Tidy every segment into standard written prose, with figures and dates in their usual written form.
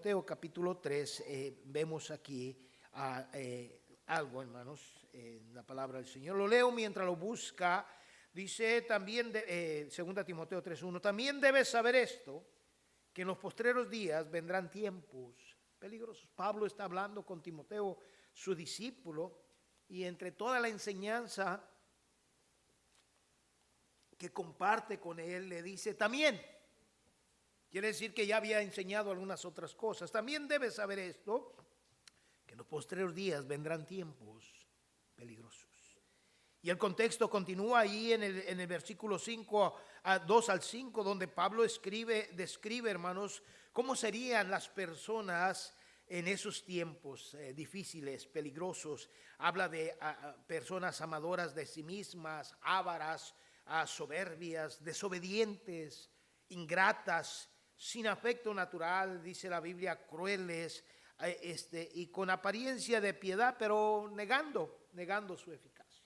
Timoteo capítulo 3, vemos aquí algo, hermanos, en la palabra del Señor. Lo leo mientras lo busca. Dice también, 2 Timoteo 3:1, también debes saber esto, que en los postreros días vendrán tiempos peligrosos. Pablo está hablando con Timoteo, su discípulo, y entre toda la enseñanza que comparte con él, le dice también. Quiere decir que ya había enseñado algunas otras cosas. También debes saber esto, que en los postreros días vendrán tiempos peligrosos. Y el contexto continúa ahí en el versículo 2 al 5, donde Pablo describe, hermanos, cómo serían las personas en esos tiempos difíciles, peligrosos. Habla de personas amadoras de sí mismas, ávaras, soberbias, desobedientes, ingratas, sin afecto natural, dice la Biblia, crueles, y con apariencia de piedad, pero negando su eficacia.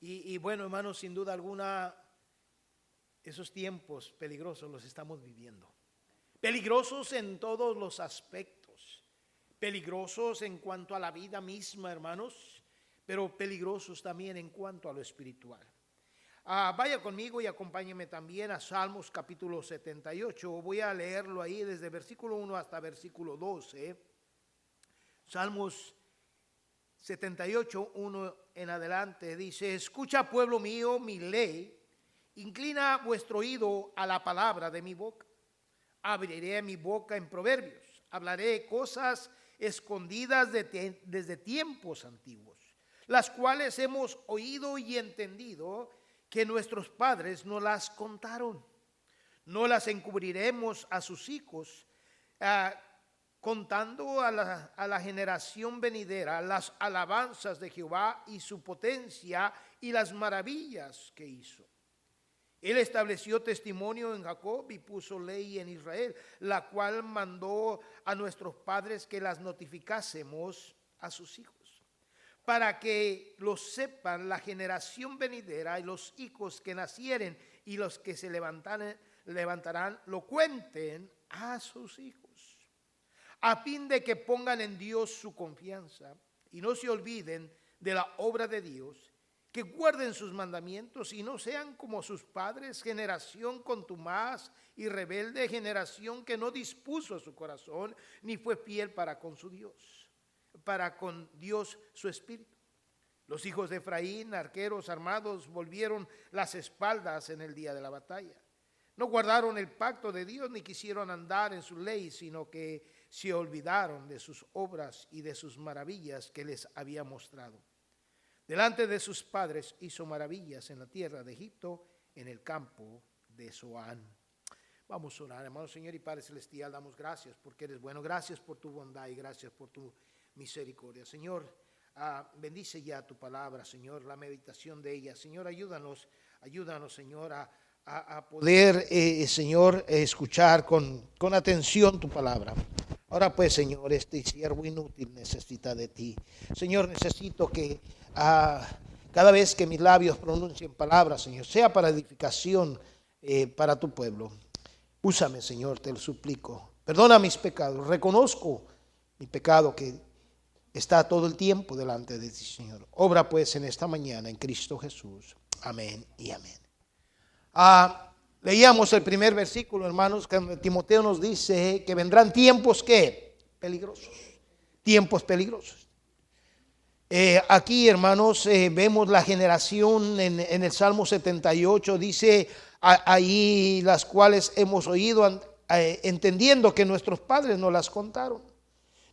Y bueno, hermanos, sin duda alguna, esos tiempos peligrosos los estamos viviendo. Peligrosos en todos los aspectos, peligrosos en cuanto a la vida misma, hermanos, pero peligrosos también en cuanto a lo espiritual. Vaya conmigo y acompáñeme también a Salmos capítulo 78. Voy a leerlo ahí desde versículo 1 hasta versículo 12. Salmos 78, 1 en adelante, dice: escucha, pueblo mío, mi ley, inclina vuestro oído a la palabra de mi boca. Abriré mi boca en proverbios, hablaré cosas escondidas desde tiempos antiguos, las cuales hemos oído y entendido, que nuestros padres nos las contaron. No las encubriremos a sus hijos, contando a la generación venidera las alabanzas de Jehová y su potencia y las maravillas que hizo. Él estableció testimonio en Jacob y puso ley en Israel, la cual mandó a nuestros padres que las notificásemos a sus hijos, para que lo sepan la generación venidera y los hijos que nacieren y los que se levantarán, lo cuenten a sus hijos, a fin de que pongan en Dios su confianza y no se olviden de la obra de Dios, que guarden sus mandamientos y no sean como sus padres, generación contumaz y rebelde, generación que no dispuso su corazón ni fue fiel para con su Dios, para con Dios su espíritu. Los hijos de Efraín, arqueros armados, volvieron las espaldas en el día de la batalla. No guardaron el pacto de Dios ni quisieron andar en su ley, sino que se olvidaron de sus obras y de sus maravillas que les había mostrado. Delante de sus padres hizo maravillas en la tierra de Egipto, en el campo de Zoán. Vamos a orar, hermano. Señor y Padre celestial, damos gracias porque eres bueno. Gracias por tu bondad y gracias por tu misericordia. Señor, bendice ya tu palabra, Señor, la meditación de ella. Señor, ayúdanos, Señor, a poder, Señor, escuchar con atención tu palabra. Ahora pues, Señor, este siervo inútil necesita de ti. Señor, necesito que cada vez que mis labios pronuncien palabras, Señor, sea para edificación para tu pueblo. Úsame, Señor, te lo suplico. Perdona mis pecados. Reconozco mi pecado que está todo el tiempo delante de ti, Señor. Obra pues en esta mañana en Cristo Jesús. Amén y amén. Leíamos el primer versículo, hermanos, que Timoteo nos dice que vendrán tiempos ¿qué? Peligrosos. Tiempos peligrosos. Aquí, hermanos, vemos la generación en el Salmo 78, dice ahí las cuales hemos oído, entendiendo que nuestros padres nos las contaron.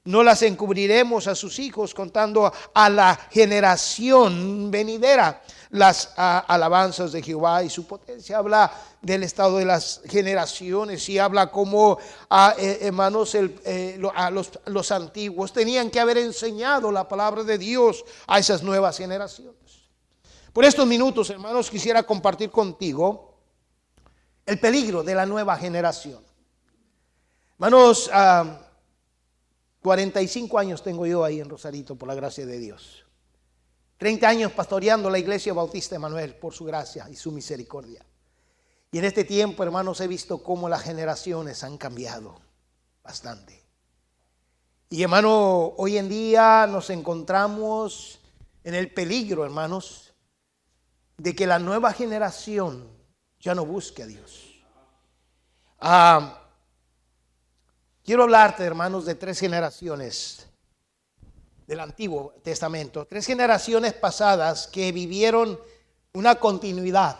No las encubriremos a sus hijos, contando a la generación venidera las alabanzas de Jehová y su potencia. Habla del estado de las generaciones y habla como, hermanos, los antiguos tenían que haber enseñado la palabra de Dios a esas nuevas generaciones. Por estos minutos, hermanos, quisiera compartir contigo el peligro de la nueva generación. Hermanos, 45 años tengo yo ahí en Rosarito, por la gracia de Dios. 30 años pastoreando la Iglesia Bautista Emanuel, por su gracia y su misericordia. Y en este tiempo, hermanos, he visto cómo las generaciones han cambiado. bastante. Y hermano, hoy en día nos encontramos en el peligro, hermanos, de que la nueva generación ya no busque a Dios. Quiero hablarte, hermanos, de 3 generaciones del Antiguo Testamento, 3 generaciones pasadas que vivieron una continuidad.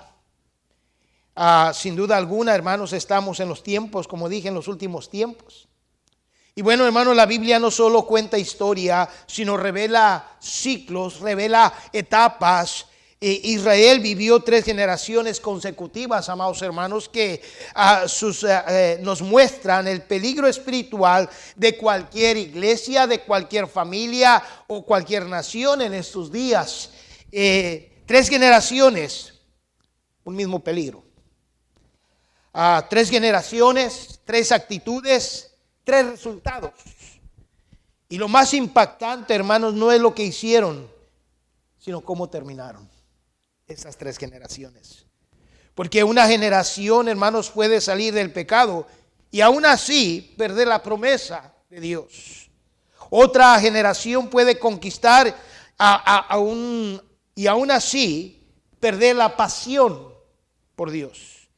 Sin duda alguna, hermanos, estamos en los tiempos, como dije, en los últimos tiempos. Y bueno, hermano, la Biblia no solo cuenta historia, sino revela ciclos, revela etapas. Israel vivió 3 generaciones consecutivas, amados hermanos, que nos muestran el peligro espiritual de cualquier iglesia, de cualquier familia o cualquier nación en estos días. 3 generaciones, un mismo peligro. 3 generaciones, 3 actitudes, 3 resultados. Y lo más impactante, hermanos, no es lo que hicieron, sino cómo terminaron esas 3 generaciones. Porque una generación, hermanos, puede salir del pecado y aún así perder la promesa de Dios. Otra generación puede conquistar y aún así perder la pasión por Dios.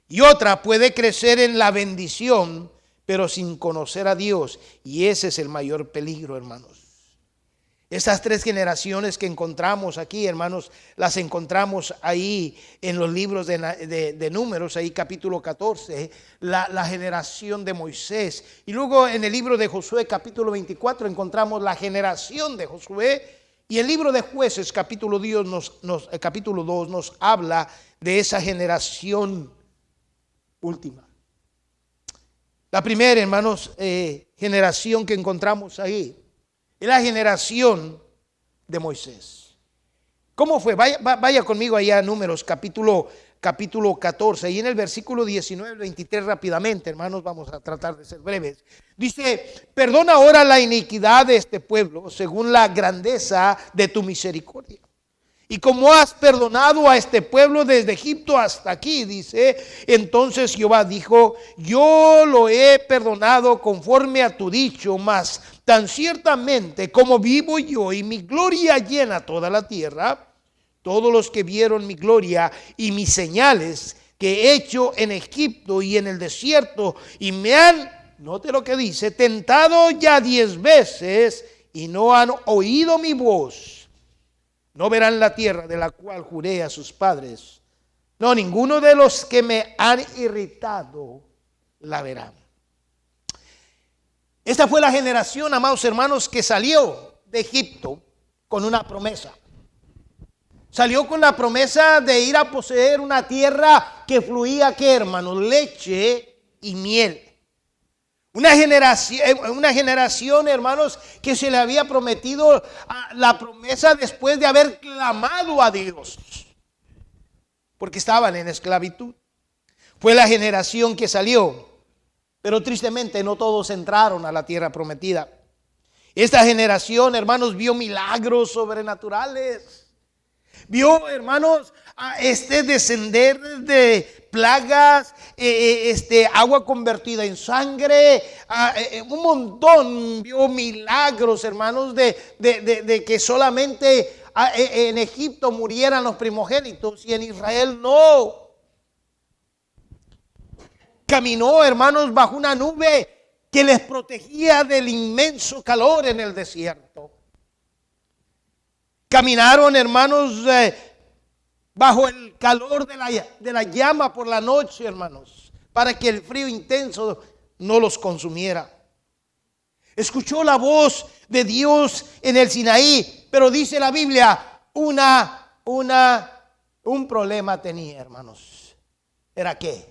Y otra puede crecer en la bendición, pero sin conocer a Dios. Y ese es el mayor peligro, hermanos. Esas 3 generaciones que encontramos aquí, hermanos, las encontramos ahí en los libros de Números, ahí capítulo 14, la generación de Moisés. Y luego en el libro de Josué, capítulo 24, encontramos la generación de Josué. Y el libro de Jueces, capítulo 2, nos habla de esa generación última. La primera, hermanos, generación que encontramos ahí es la generación de Moisés. ¿Cómo fue? Vaya conmigo allá a Números, capítulo 14. Y en el versículo 19 al 23 rápidamente, hermanos, vamos a tratar de ser breves. Dice: perdona ahora la iniquidad de este pueblo según la grandeza de tu misericordia. Y como has perdonado a este pueblo desde Egipto hasta aquí, dice, entonces Jehová dijo: yo lo he perdonado conforme a tu dicho, mas tan ciertamente como vivo yo y mi gloria llena toda la tierra, todos los que vieron mi gloria y mis señales que he hecho en Egipto y en el desierto, y me han, note lo que dice, tentado ya 10 veces y no han oído mi voz, no verán la tierra de la cual juré a sus padres. No, ninguno de los que me han irritado la verán. Esta fue la generación, amados hermanos, que salió de Egipto con una promesa. Salió con la promesa de ir a poseer una tierra que fluía, ¿qué, hermanos? Leche y miel. Una generación, hermanos, que se le había prometido la promesa después de haber clamado a Dios, porque estaban en esclavitud. Fue la generación que salió, pero tristemente no todos entraron a la tierra prometida. Esta generación, hermanos, vio milagros sobrenaturales. Vio, hermanos, descender de plagas, agua convertida en sangre, un montón. Vio milagros, hermanos, de que solamente en Egipto murieran los primogénitos y en Israel no. Caminó, hermanos, bajo una nube que les protegía del inmenso calor en el desierto. Caminaron, hermanos, bajo el calor de la llama por la noche, hermanos, para que el frío intenso no los consumiera. Escuchó la voz de Dios en el Sinaí, pero dice la Biblia, un problema tenía, hermanos. ¿Era qué?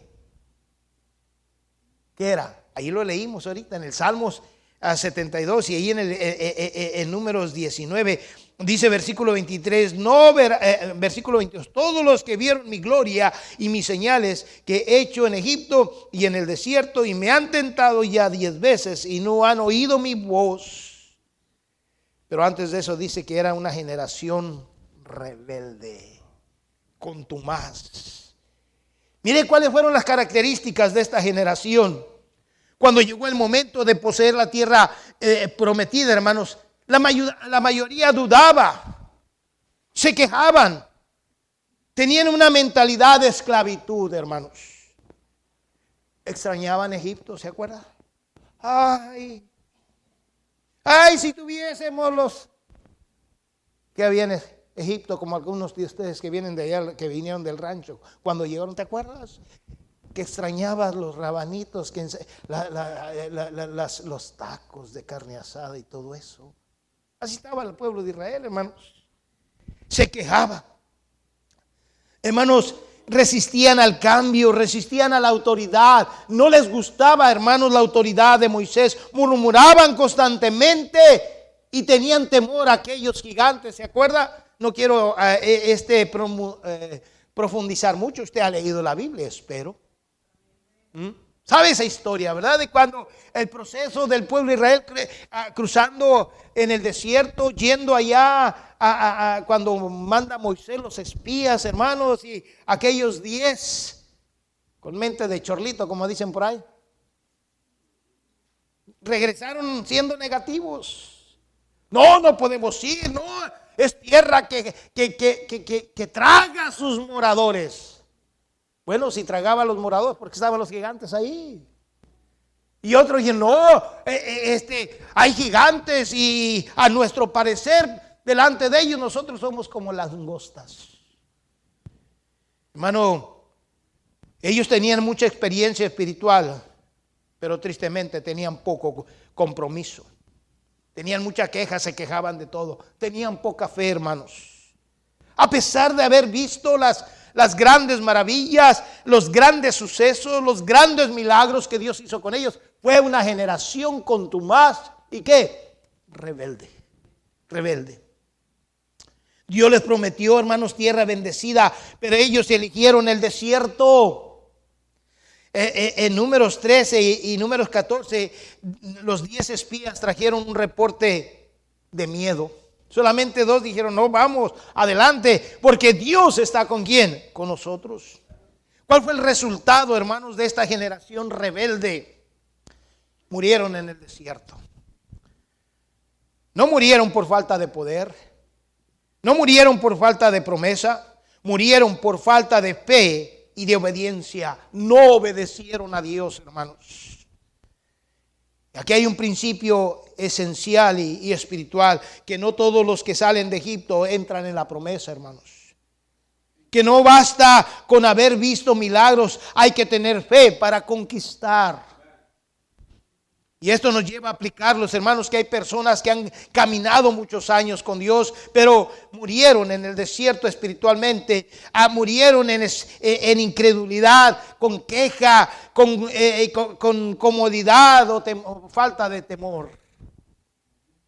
¿Qué era? Ahí lo leímos ahorita en el Salmos 72 y ahí en Números 19. Dice versículo 23, versículo 22, todos los que vieron mi gloria y mis señales que he hecho en Egipto y en el desierto y me han tentado ya 10 veces y no han oído mi voz. Pero antes de eso dice que era una generación rebelde, contumaz. Mire cuáles fueron las características de esta generación. cuando llegó el momento de poseer la tierra prometida, hermanos, la mayoría dudaba, se quejaban, tenían una mentalidad de esclavitud, hermanos. Extrañaban Egipto, ¿se acuerdan? Ay, si tuviésemos los que había en Egipto, como algunos de ustedes que vienen de allá, que vinieron del rancho, cuando llegaron, ¿te acuerdas? Que extrañabas los rabanitos, los tacos de carne asada y todo eso. Así estaba el pueblo de Israel, hermanos. Se quejaba. Hermanos, resistían al cambio, resistían a la autoridad. No les gustaba, hermanos, la autoridad de Moisés. Murmuraban constantemente y tenían temor a aquellos gigantes. ¿Se acuerda? No quiero profundizar mucho. Usted ha leído la Biblia, espero. ¿Sabe esa historia, verdad? De cuando el proceso del pueblo de Israel cruzando en el desierto, yendo allá cuando manda Moisés los espías, hermanos, y aquellos 10 con mente de chorlito, como dicen por ahí, regresaron siendo negativos. No podemos ir, no, es tierra que traga a sus moradores. Bueno, si tragaba a los moradores, porque estaban los gigantes ahí. Y otros dijeron, no, hay gigantes y a nuestro parecer, delante de ellos nosotros somos como las langostas. Hermano, ellos tenían mucha experiencia espiritual, pero tristemente tenían poco compromiso. Tenían mucha queja, se quejaban de todo. Tenían poca fe, hermanos. A pesar de haber visto las grandes maravillas, los grandes sucesos, los grandes milagros que Dios hizo con ellos, fue una generación contumaz y ¿qué? Rebelde. Dios les prometió, hermanos, tierra bendecida, pero ellos eligieron el desierto. En Números 13 y Números 14, los 10 espías trajeron un reporte de miedo. Solamente 2 dijeron, no, vamos, adelante, porque Dios está ¿con quién? Con nosotros. ¿Cuál fue el resultado, hermanos, de esta generación rebelde? Murieron en el desierto. No murieron por falta de poder, no murieron por falta de promesa, murieron por falta de fe y de obediencia. No obedecieron a Dios, hermanos. Aquí hay un principio esencial y espiritual, que no todos los que salen de Egipto entran en la promesa, hermanos. Que no basta con haber visto milagros, hay que tener fe para conquistar. Y esto nos lleva a aplicarlos, hermanos, que hay personas que han caminado muchos años con Dios, pero murieron en el desierto espiritualmente, murieron en incredulidad, con queja, con comodidad o falta de temor.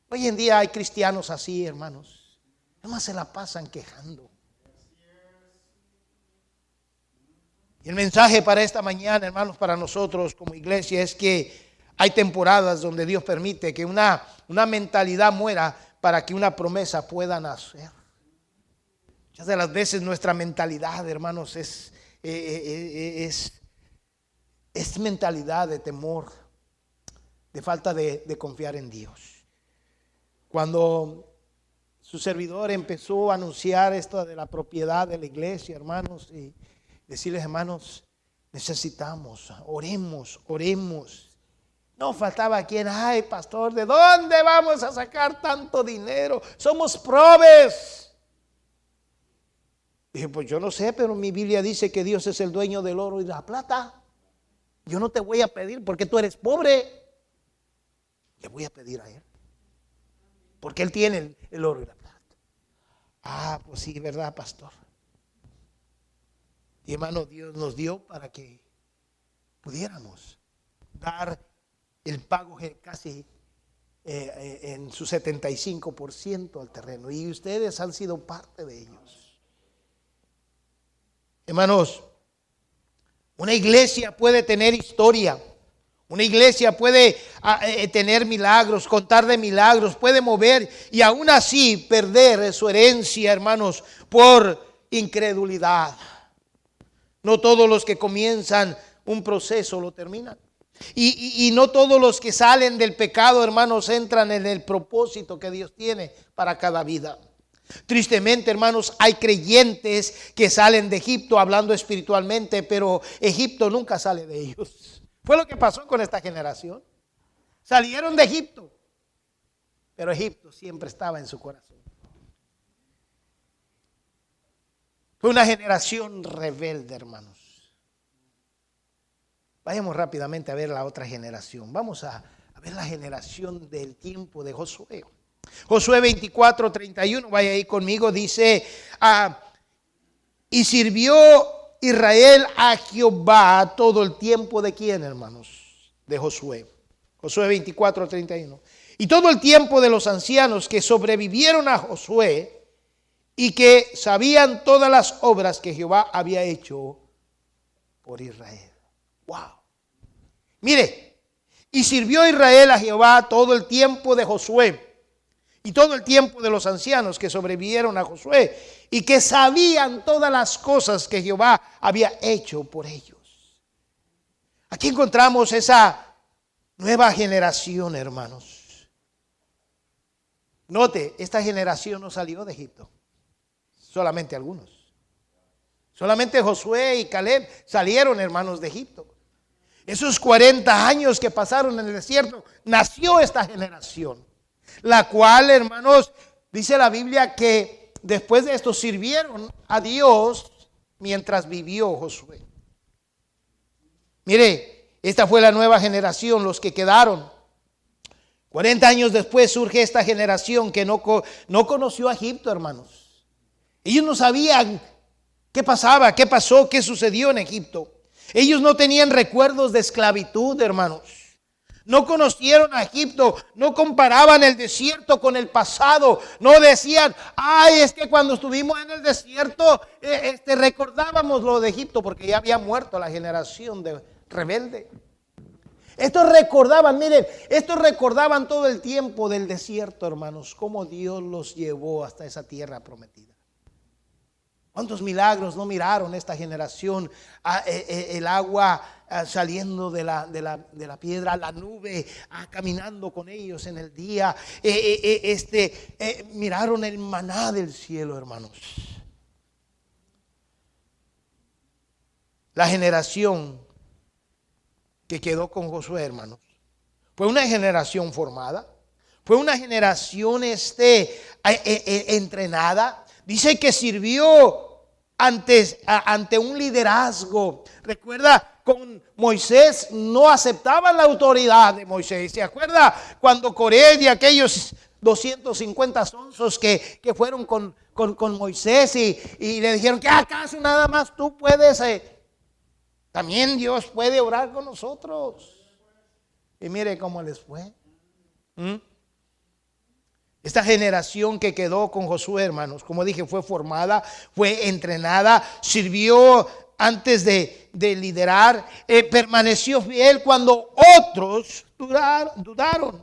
Hoy en día hay cristianos así, hermanos, nomás se la pasan quejando. Y el mensaje para esta mañana, hermanos, para nosotros como iglesia es que hay temporadas donde Dios permite que una mentalidad muera para que una promesa pueda nacer. Muchas de las veces nuestra mentalidad, hermanos, es mentalidad de temor, de falta de confiar en Dios. Cuando su servidor empezó a anunciar esto de la propiedad de la iglesia, hermanos, y decirles, hermanos, necesitamos, oremos. No faltaba quien, ay, pastor, ¿de dónde vamos a sacar tanto dinero? Somos probes. Dije, pues yo no sé, pero mi Biblia dice que Dios es el dueño del oro y la plata. Yo no te voy a pedir porque tú eres pobre. Le voy a pedir a Él. Porque Él tiene el oro y la plata. Ah, pues sí, ¿verdad, pastor? Y hermano, Dios nos dio para que pudiéramos dar el pago casi en su 75% al terreno. Y ustedes han sido parte de ellos. Hermanos, una iglesia puede tener historia. Una iglesia puede tener milagros, contar de milagros, puede mover y aún así perder su herencia, hermanos, por incredulidad. No todos los que comienzan un proceso lo terminan. Y no todos los que salen del pecado, hermanos, entran en el propósito que Dios tiene para cada vida. Tristemente, hermanos, hay creyentes que salen de Egipto hablando espiritualmente, pero Egipto nunca sale de ellos. Fue lo que pasó con esta generación. Salieron de Egipto, pero Egipto siempre estaba en su corazón. Fue una generación rebelde, hermanos. Vayamos rápidamente a ver la otra generación. Vamos a ver la generación del tiempo de Josué. Josué 24:31, vaya ahí conmigo, dice, y sirvió Israel a Jehová todo el tiempo de ¿quién, hermanos? De Josué. Josué 24:31. Y todo el tiempo de los ancianos que sobrevivieron a Josué y que sabían todas las obras que Jehová había hecho por Israel. Wow. Mire, y sirvió Israel a Jehová todo el tiempo de Josué y todo el tiempo de los ancianos que sobrevivieron a Josué y que sabían todas las cosas que Jehová había hecho por ellos. Aquí encontramos esa nueva generación, hermanos. Note, esta generación no salió de Egipto, solamente algunos. Solamente Josué y Caleb salieron, hermanos, de Egipto. Esos 40 años que pasaron en el desierto, nació esta generación, la cual, hermanos, dice la Biblia que después de esto sirvieron a Dios mientras vivió Josué. Mire, esta fue la nueva generación, los que quedaron. 40 años después surge esta generación que no conoció a Egipto, hermanos. Ellos no sabían qué pasaba, qué pasó, qué sucedió en Egipto. Ellos no tenían recuerdos de esclavitud, hermanos. No conocieron a Egipto, no comparaban el desierto con el pasado. No decían, ay, es que cuando estuvimos en el desierto recordábamos lo de Egipto, porque ya había muerto la generación de rebelde. Estos recordaban todo el tiempo del desierto, hermanos, cómo Dios los llevó hasta esa tierra prometida. ¿Cuántos milagros no miraron esta generación? El agua saliendo de la piedra, la nube caminando con ellos en el día. Miraron el maná del cielo, hermanos. La generación que quedó con Josué, hermanos, fue una generación formada, fue una generación entrenada. Dice que sirvió ante un liderazgo. Recuerda, con Moisés no aceptaban la autoridad de Moisés. ¿Se acuerda cuando Coré y aquellos 250 sonsos que fueron con Moisés y le dijeron que acaso nada más tú puedes, también Dios puede orar con nosotros? Y mire cómo les fue. Esta generación que quedó con Josué, hermanos, como dije, fue formada, fue entrenada, sirvió antes de liderar, permaneció fiel cuando otros dudaron.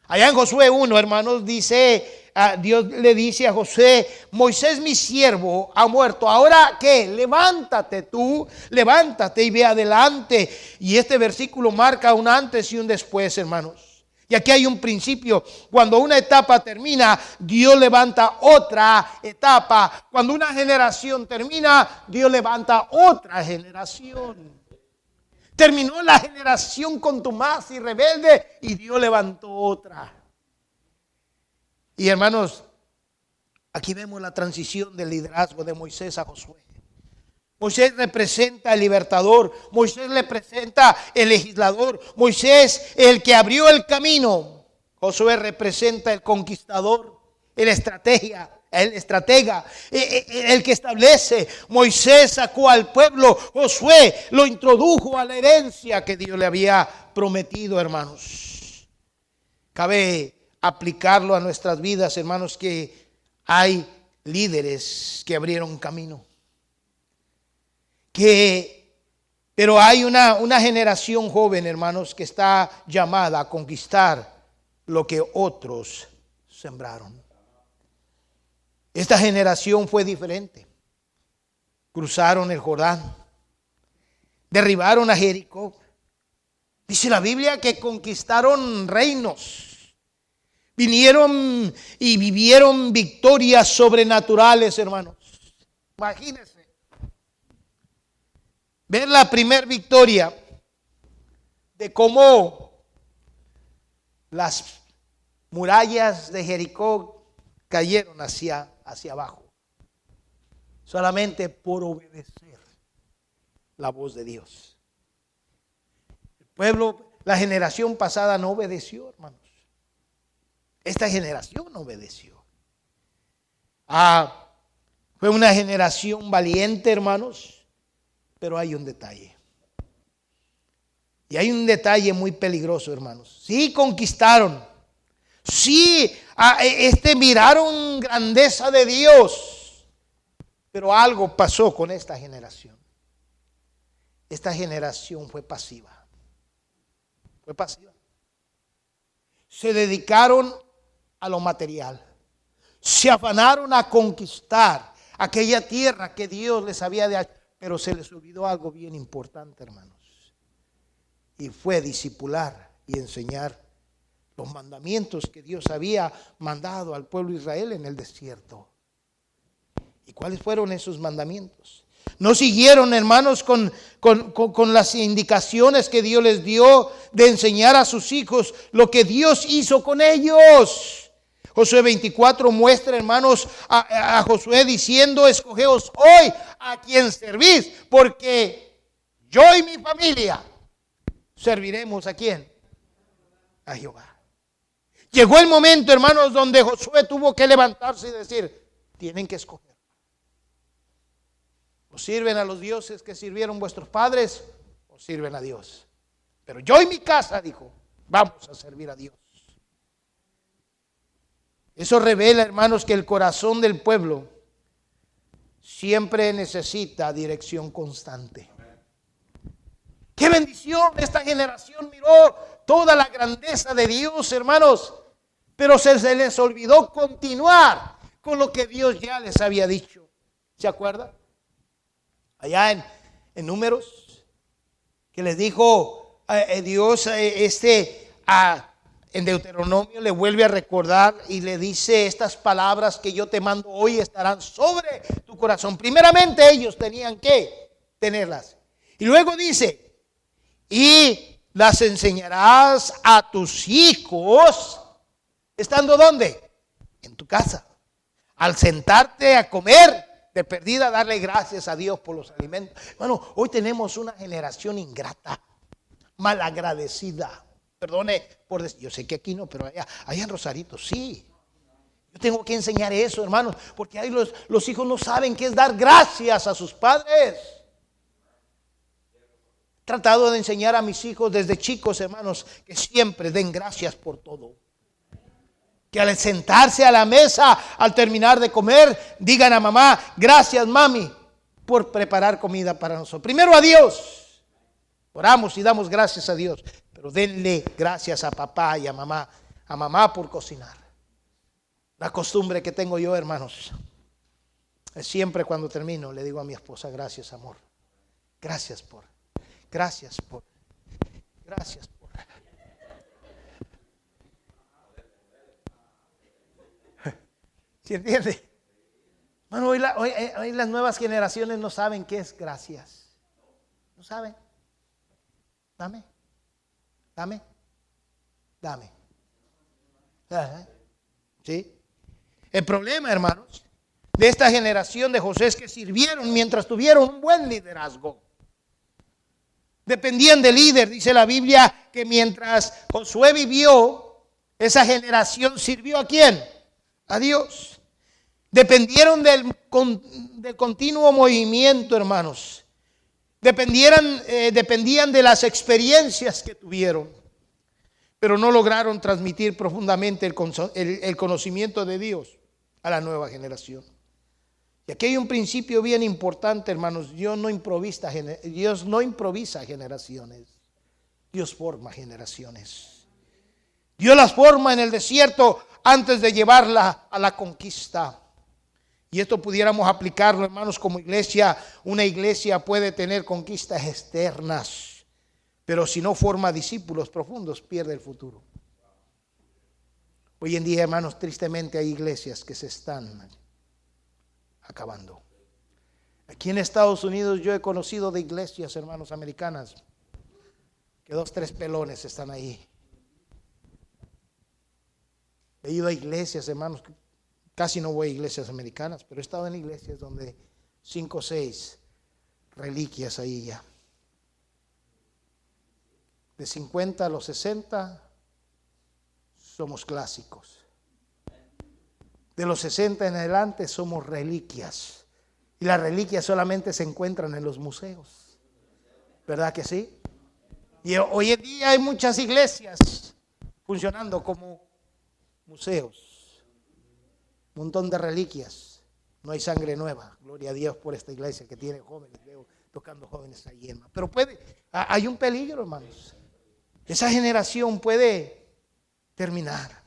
Allá en Josué 1, hermanos, dice, Dios le dice a Josué, Moisés mi siervo ha muerto, ahora ¿qué? Levántate y ve adelante. Y este versículo marca un antes y un después, hermanos. Y aquí hay un principio: cuando una etapa termina, Dios levanta otra etapa. Cuando una generación termina, Dios levanta otra generación. Terminó la generación contumaz y rebelde y Dios levantó otra. Y hermanos, aquí vemos la transición del liderazgo de Moisés a Josué. Moisés representa el libertador, Moisés representa el legislador, Moisés el que abrió el camino. Josué representa el conquistador, el estratega, el que establece. Moisés sacó al pueblo, Josué lo introdujo a la herencia que Dios le había prometido, hermanos. Cabe aplicarlo a nuestras vidas, hermanos, que hay líderes que abrieron camino. Pero hay una generación joven, hermanos, que está llamada a conquistar lo que otros sembraron. Esta generación fue diferente. Cruzaron el Jordán, derribaron a Jericó, Dice la Biblia que conquistaron reinos. Vinieron y vivieron victorias sobrenaturales, hermanos. Imagínense. Ver la primer victoria de cómo las murallas de Jericó cayeron hacia abajo. Solamente por obedecer la voz de Dios. El pueblo, la generación pasada no obedeció, hermanos. Esta generación obedeció. Fue una generación valiente, hermanos, pero hay un detalle. Y hay un detalle muy peligroso, hermanos. Sí conquistaron. Sí, miraron grandeza de Dios. Pero algo pasó con esta generación. Esta generación fue pasiva. Fue pasiva. Se dedicaron a lo material. Se afanaron a conquistar aquella tierra que Dios les había dado. Pero se les olvidó algo bien importante, hermanos. Y fue discipular y enseñar los mandamientos que Dios había mandado al pueblo de Israel en el desierto. ¿Y cuáles fueron esos mandamientos? No siguieron, hermanos, con las indicaciones que Dios les dio de enseñar a sus hijos lo que Dios hizo con ellos. Josué 24 muestra, hermanos, a Josué diciendo: escogeos hoy a quien servís, porque yo y mi familia serviremos ¿a quién? A Jehová. Llegó el momento, hermanos, donde Josué tuvo que levantarse y decir: tienen que escoger. ¿O sirven a los dioses que sirvieron vuestros padres, o sirven a Dios? Pero yo y mi casa, dijo, vamos a servir a Dios. Eso revela, hermanos, que el corazón del pueblo siempre necesita dirección constante. ¡Qué bendición! Esta generación miró toda la grandeza de Dios, hermanos, pero se les olvidó continuar con lo que Dios ya les había dicho. ¿Se acuerdan? Allá en Números, que les dijo Dios en Deuteronomio, le vuelve a recordar y le dice: estas palabras que yo te mando hoy estarán sobre tu corazón. Primeramente ellos tenían que tenerlas. Y luego dice: y las enseñarás a tus hijos, ¿estando dónde? En tu casa. Al sentarte a comer, de perdida darle gracias a Dios por los alimentos. Bueno, hoy tenemos una generación ingrata, malagradecida. Perdone por decir, yo sé que aquí no, pero allá en Rosarito sí. Yo tengo que enseñar eso, hermanos, porque ahí los hijos no saben qué es dar gracias a sus padres. He tratado de enseñar a mis hijos desde chicos, hermanos, que siempre den gracias por todo. Que al sentarse a la mesa, al terminar de comer, digan a mamá: gracias, mami, por preparar comida para nosotros. Primero a Dios. Oramos y damos gracias a Dios, pero denle gracias a papá y a mamá por cocinar. La costumbre que tengo yo, hermanos, es siempre cuando termino le digo a mi esposa: gracias, amor. Gracias por. ¿Sí entiende? Bueno, hoy las nuevas generaciones no saben qué es gracias. No saben. Dame. ¿Sí? El problema, hermanos, de esta generación de José es que sirvieron mientras tuvieron un buen liderazgo. Dependían del líder. Dice la Biblia que mientras Josué vivió, esa generación sirvió ¿a quién? A Dios. Dependieron del continuo movimiento, hermanos. Dependían de las experiencias que tuvieron, pero no lograron transmitir profundamente el conocimiento de Dios a la nueva generación. Y aquí hay un principio bien importante, hermanos. Dios no improvisa generaciones. Dios forma generaciones. Dios las forma en el desierto antes de llevarla a la conquista. Y esto pudiéramos aplicarlo, hermanos, como iglesia. Una iglesia puede tener conquistas externas, Pero si no forma discípulos profundos, pierde el futuro. Hoy en día, hermanos, tristemente hay iglesias que se están acabando. Aquí en Estados Unidos yo he conocido de iglesias, hermanos, americanas, que 2, 3 pelones están ahí. He ido a iglesias, hermanos, casi no voy a iglesias americanas, pero he estado en iglesias donde 5 o 6 reliquias ahí ya. De 50 a los 60 somos clásicos. De los 60 en adelante somos reliquias. Y las reliquias solamente se encuentran en los museos. ¿Verdad que sí? Y hoy en día hay muchas iglesias funcionando como museos. Un montón de reliquias. No hay sangre nueva. Gloria a Dios por esta iglesia que tiene jóvenes. Veo tocando jóvenes ahí, hermano. Pero hay un peligro, hermanos. Esa generación puede terminar.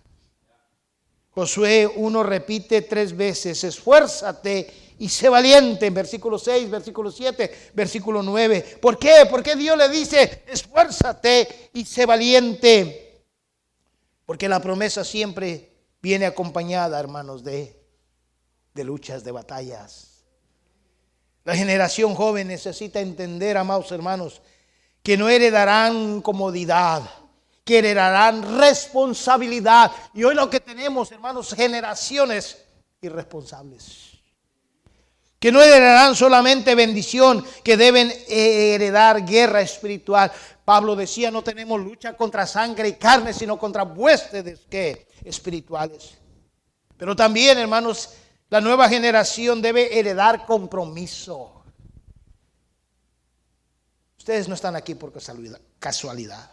Josué 1 repite 3 veces: esfuérzate y sé valiente, en versículo 6, versículo 7, versículo 9. ¿Por qué? Porque Dios le dice: esfuérzate y sé valiente. Porque la promesa siempre viene acompañada, hermanos, de luchas, de batallas. La generación joven necesita entender, amados hermanos, que no heredarán comodidad, que heredarán responsabilidad. Y hoy lo que tenemos, hermanos, generaciones irresponsables, que no heredarán solamente bendición, que deben heredar guerra espiritual. Pablo decía: no tenemos lucha contra sangre y carne, sino contra huestes espirituales. Pero también, hermanos, la nueva generación debe heredar compromiso. Ustedes no están aquí por casualidad.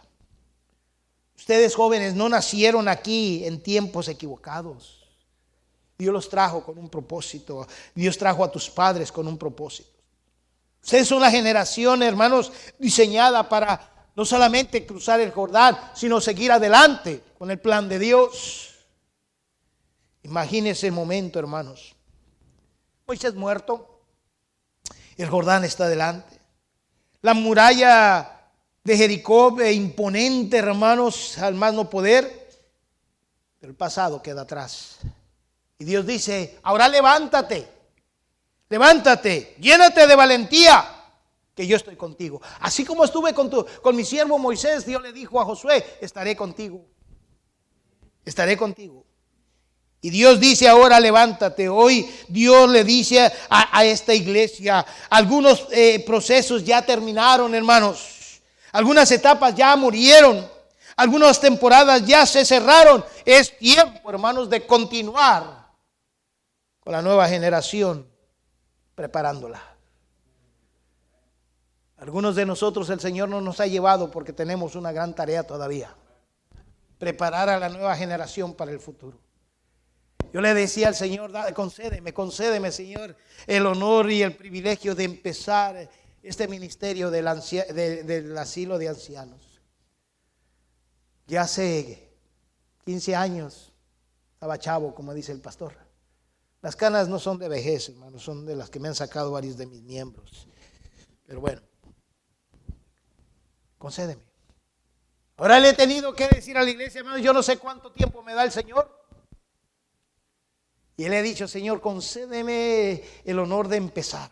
Ustedes jóvenes no nacieron aquí en tiempos equivocados. Dios los trajo con un propósito. Dios trajo a tus padres con un propósito. Ustedes son la generación, hermanos, diseñada para no solamente cruzar el Jordán, sino seguir adelante con el plan de Dios. Imagínense el momento, hermanos. Moisés muerto. El Jordán está adelante. La muralla de Jericó, imponente, hermanos, al más no poder. Pero el pasado queda atrás. Y Dios dice: ahora levántate, llénate de valentía, que yo estoy contigo. Así como estuve con mi siervo Moisés, Dios le dijo a Josué: estaré contigo. Y Dios dice: ahora levántate. Hoy Dios le dice a esta iglesia: algunos procesos ya terminaron, hermanos. Algunas etapas ya murieron. Algunas temporadas ya se cerraron. Es tiempo, hermanos, de continuar con la nueva generación, preparándola. Algunos de nosotros el Señor no nos ha llevado porque tenemos una gran tarea todavía: preparar a la nueva generación para el futuro. Yo le decía al Señor: concédeme, Señor, el honor y el privilegio de empezar este ministerio del asilo de ancianos. Ya hace 15 años, estaba chavo, como dice el pastor. Las canas no son de vejez, hermanos, son de las que me han sacado varios de mis miembros. Pero bueno, concédeme. Ahora le he tenido que decir a la iglesia: hermanos, yo no sé cuánto tiempo me da el Señor. Y le he dicho: Señor, concédeme el honor de empezar,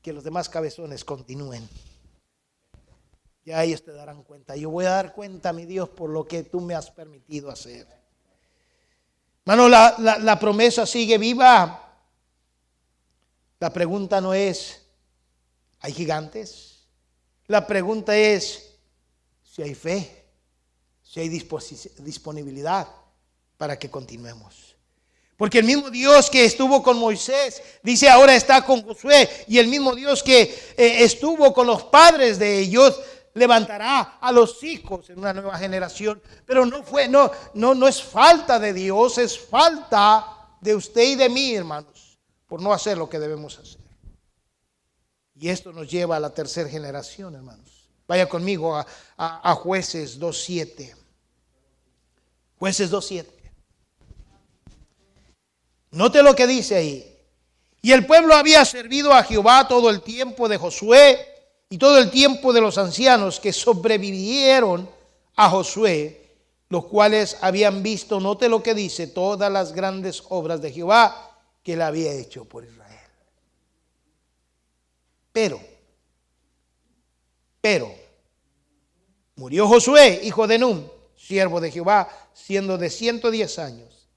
que los demás cabezones continúen. Ya ellos te darán cuenta. Yo voy a dar cuenta, mi Dios, por lo que tú me has permitido hacer. Hermano, la promesa sigue viva. La pregunta no es: ¿hay gigantes? La pregunta es si hay fe, si hay disponibilidad para que continuemos. Porque el mismo Dios que estuvo con Moisés, dice, ahora está con Josué. Y el mismo Dios que estuvo con los padres de ellos, levantará a los hijos en una nueva generación. Pero no es falta de Dios, es falta de usted y de mí, hermanos, por no hacer lo que debemos hacer. Y esto nos lleva a la tercera generación, hermanos. Vaya conmigo a Jueces 2:7. Jueces 2:7. Note lo que dice ahí. Y el pueblo había servido a Jehová todo el tiempo de Josué, y todo el tiempo de los ancianos que sobrevivieron a Josué, los cuales habían visto, note lo que dice, todas las grandes obras de Jehová que él había hecho por Israel. Pero, murió Josué, hijo de Nun, siervo de Jehová, siendo de 110 años.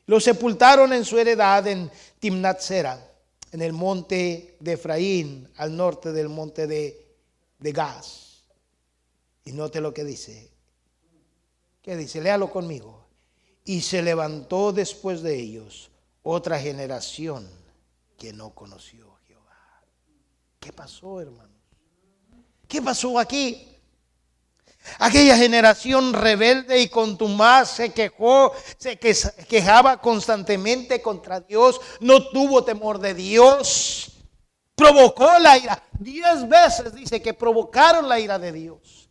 Lo sepultaron en su heredad en Timnat-Sera, en el monte de Efraín, al norte del monte de Gaz. Y note lo que dice. ¿Qué dice? Léalo conmigo. Y se levantó después de ellos otra generación que no conoció a Jehová. ¿Qué pasó, hermanos? ¿Qué pasó aquí? Aquella generación rebelde y contumaz se quejó, se quejaba constantemente contra Dios, no tuvo temor de Dios, provocó la ira. 10 veces dice que provocaron la ira de Dios.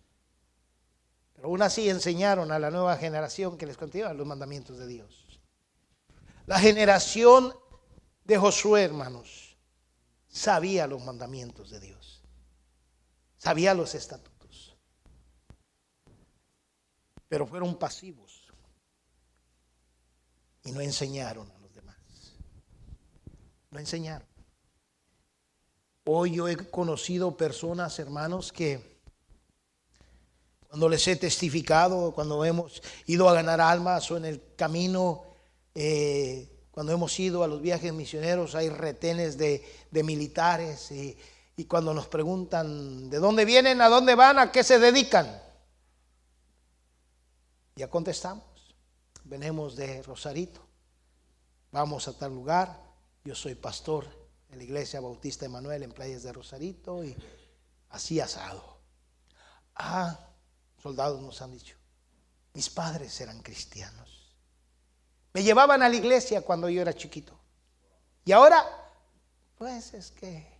Pero aún así enseñaron a la nueva generación que les continuaban los mandamientos de Dios. La generación de Josué, hermanos, sabía los mandamientos de Dios. Sabía los estatutos, pero fueron pasivos y no enseñaron a los demás. No enseñaron. Hoy yo he conocido personas, hermanos, que cuando les he testificado, cuando hemos ido a ganar almas o en el camino, cuando hemos ido a los viajes misioneros, hay retenes de militares y cuando nos preguntan de dónde vienen, a dónde van, a qué se dedican, ya contestamos: venimos de Rosarito, vamos a tal lugar, yo soy pastor en la iglesia Bautista Emanuel en Playas de Rosarito y así asado. Soldados nos han dicho, mis padres eran cristianos, me llevaban a la iglesia cuando yo era chiquito y ahora pues es que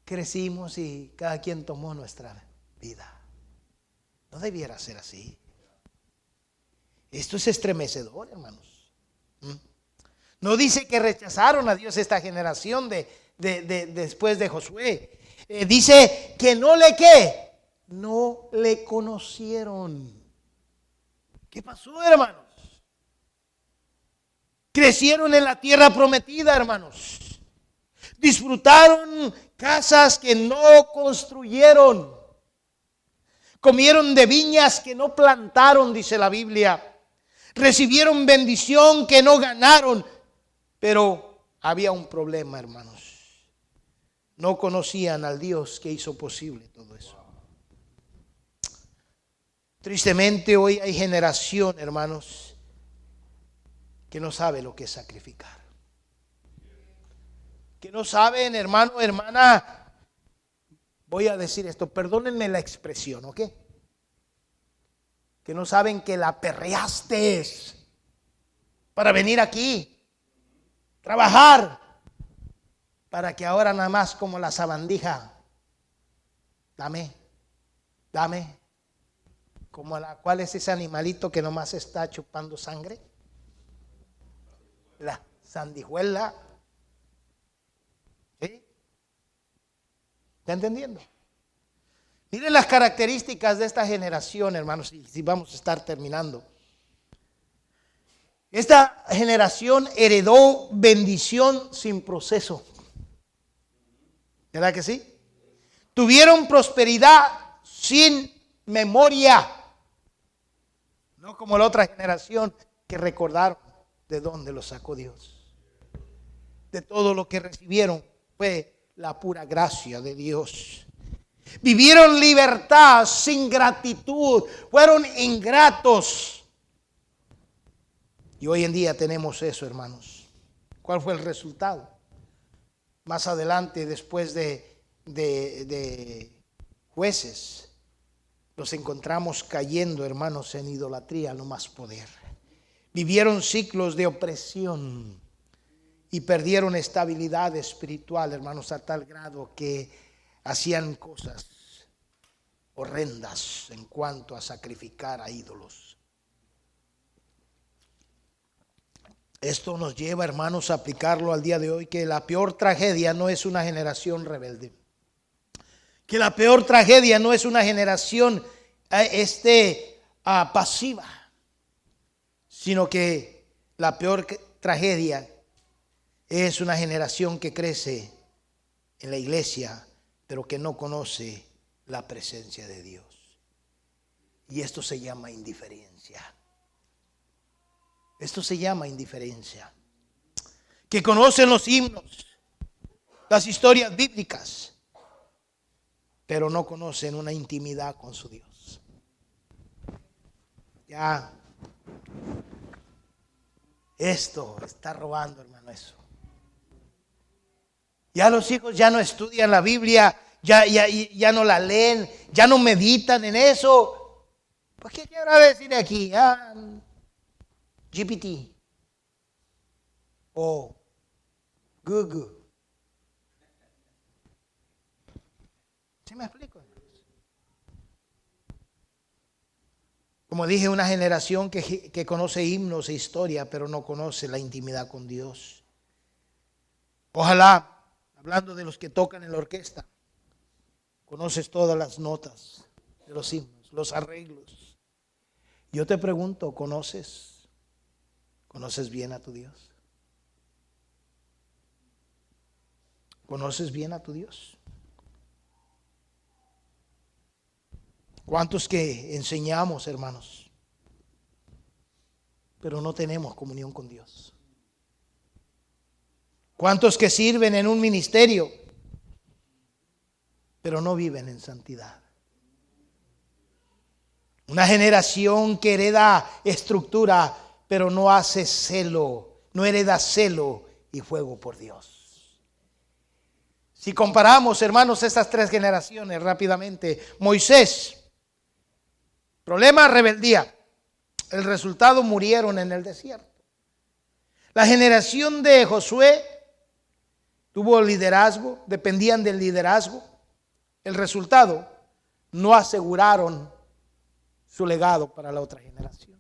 crecimos y cada quien tomó nuestra vida. No debiera ser así. Esto es estremecedor, hermanos. No dice que rechazaron a Dios esta generación después de Josué. Dice que no le conocieron. ¿Qué pasó, hermanos? Crecieron en la tierra prometida, hermanos. Disfrutaron casas que no construyeron. Comieron de viñas que no plantaron, dice la Biblia. Recibieron bendición que no ganaron. Pero había un problema, hermanos. No conocían al Dios que hizo posible todo eso. Tristemente hoy hay generación, hermanos, que no sabe lo que es sacrificar. Que no saben, hermano, hermana, voy a decir esto, perdónenme la expresión, ¿ok? Que no saben que la perreaste para venir aquí, trabajar, para que ahora nada más como la sabandija, dame, como la cual es ese animalito que nomás está chupando sangre, la sandijuela. ¿Sí? ¿Está entendiendo? Miren las características de esta generación, hermanos, y si vamos a estar terminando. Esta generación heredó bendición sin proceso. ¿Verdad que sí? Tuvieron prosperidad sin memoria. No como la otra generación que recordaron de dónde los sacó Dios. De todo lo que recibieron fue la pura gracia de Dios. Vivieron libertad sin gratitud, fueron ingratos. Y hoy en día tenemos eso, hermanos. ¿Cuál fue el resultado? Más adelante, después de Jueces, los encontramos cayendo, hermanos, en idolatría, no más poder. Vivieron ciclos de opresión y perdieron estabilidad espiritual, hermanos, a tal grado que hacían cosas horrendas en cuanto a sacrificar a ídolos. Esto nos lleva, hermanos, a aplicarlo al día de hoy, que la peor tragedia no es una generación rebelde. que la peor tragedia no es una generación pasiva, sino que la peor tragedia es una generación que crece en la iglesia, pero que no conoce la presencia de Dios. Y esto se llama indiferencia. Esto se llama indiferencia. Que conocen los himnos, las historias bíblicas, pero no conocen una intimidad con su Dios. Ya, esto está robando, hermano, eso. Ya los hijos ya no estudian la Biblia, ya no la leen, ya no meditan en eso. ¿Por qué habrá de decir aquí? GPT o Google. ¿Sí me explico? Como dije, una generación que conoce himnos e historia, pero no conoce la intimidad con Dios. Ojalá, hablando de los que tocan en la orquesta, conoces todas las notas de los himnos, los arreglos. Yo te pregunto, ¿conoces bien a tu Dios? ¿Conoces bien a tu Dios? ¿Cuántos que enseñamos, hermanos, pero no tenemos comunión con Dios? ¿Cuántos que sirven en un ministerio, pero no viven en santidad? Una generación que hereda estructura, pero no hace celo, no hereda celo y fuego por Dios. Si comparamos, hermanos, estas tres generaciones rápidamente, Moisés, problema, rebeldía. El resultado, murieron en el desierto. La generación de Josué tuvo liderazgo, dependían del liderazgo. El resultado, no aseguraron su legado para la otra generación.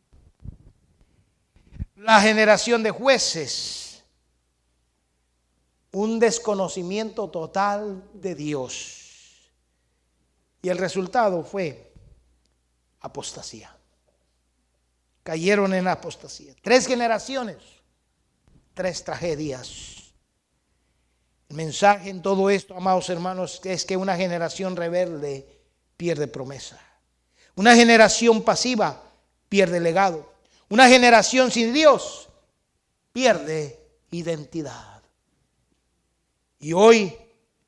La generación de jueces, un desconocimiento total de Dios. Y el resultado fue apostasía. Cayeron en apostasía. 3 generaciones, 3 tragedias. El mensaje en todo esto, amados hermanos, es que una generación rebelde pierde promesa. Una generación pasiva pierde legado. Una generación sin Dios pierde identidad. Y hoy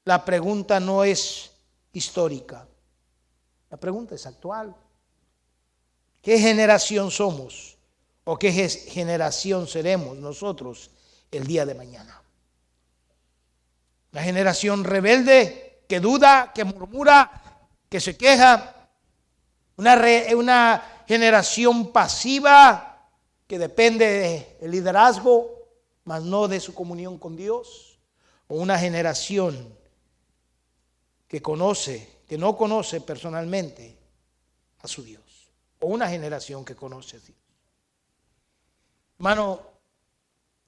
la pregunta no es histórica. La pregunta es actual. ¿Qué generación somos? ¿O qué generación seremos nosotros el día de mañana? ¿La generación rebelde que duda, que murmura, que se queja? ¿Una generación pasiva que depende del liderazgo, mas no de su comunión con Dios? ¿O una generación que no conoce personalmente a su Dios? O una generación que conoce a Dios. Hermano,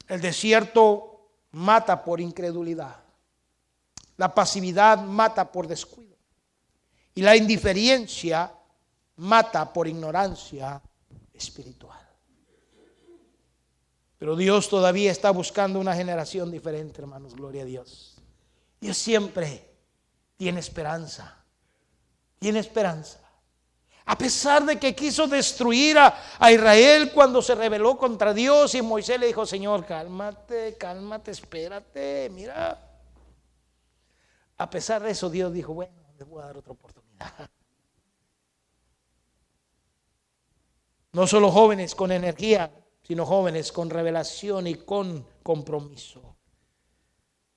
el desierto mata por incredulidad. La pasividad mata por descuido. Y la indiferencia mata por ignorancia espiritual. Pero Dios todavía está buscando una generación diferente, hermanos. Gloria a Dios. Dios siempre tiene esperanza. Tiene esperanza. A pesar de que quiso destruir a Israel cuando se rebeló contra Dios, y Moisés le dijo: Señor, cálmate, espérate, mira. A pesar de eso, Dios dijo: bueno, le voy a dar otra oportunidad. No solo jóvenes con energía, sino jóvenes con revelación y con compromiso.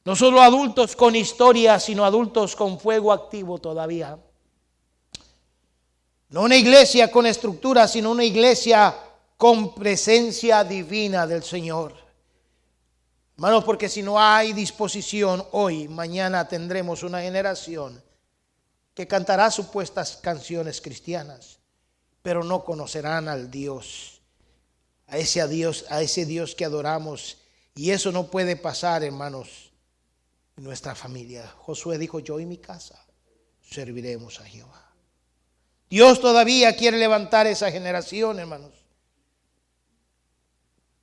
No solo adultos con historia, sino adultos con fuego activo todavía. No una iglesia con estructura, sino una iglesia con presencia divina del Señor. Hermanos, porque si no hay disposición hoy, mañana tendremos una generación que cantará supuestas canciones cristianas, pero no conocerán al Dios, a ese Dios que adoramos. Y eso no puede pasar, hermanos, en nuestra familia. Josué dijo: yo y mi casa serviremos a Jehová. Dios todavía quiere levantar esa generación, hermanos.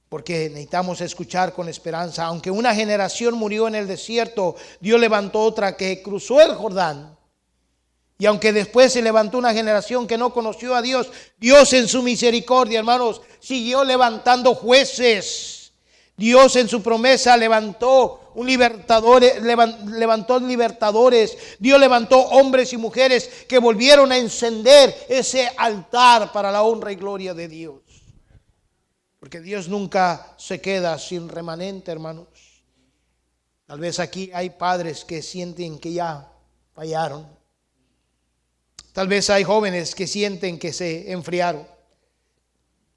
Porque necesitamos escuchar con esperanza. Aunque una generación murió en el desierto, Dios levantó otra que cruzó el Jordán. Y aunque después se levantó una generación que no conoció a Dios, Dios en su misericordia, hermanos, siguió levantando jueces. Dios en su promesa levantó libertadores. Dios levantó hombres y mujeres que volvieron a encender ese altar para la honra y gloria de Dios. Porque Dios nunca se queda sin remanente, hermanos. Tal vez aquí hay padres que sienten que ya fallaron. Tal vez hay jóvenes que sienten que se enfriaron.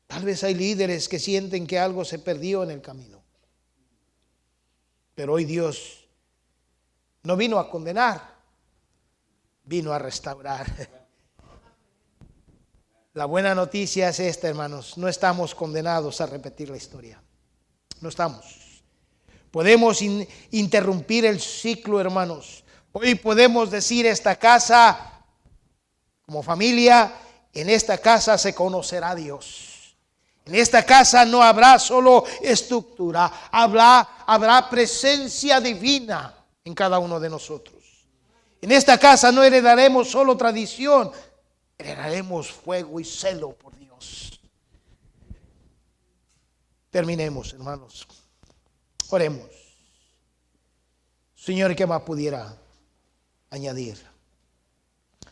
Tal vez hay líderes que sienten que algo se perdió en el camino. Pero hoy Dios no vino a condenar, vino a restaurar. La buena noticia es esta, hermanos. No estamos condenados a repetir la historia. No estamos. Podemos interrumpir el ciclo, hermanos. Hoy podemos decir: esta casa, como familia, en esta casa se conocerá a Dios. En esta casa no habrá solo estructura, habrá presencia divina en cada uno de nosotros. En esta casa no heredaremos solo tradición, heredaremos fuego y celo por Dios. Terminemos, hermanos. Oremos. Señor, ¿qué más pudiera añadir?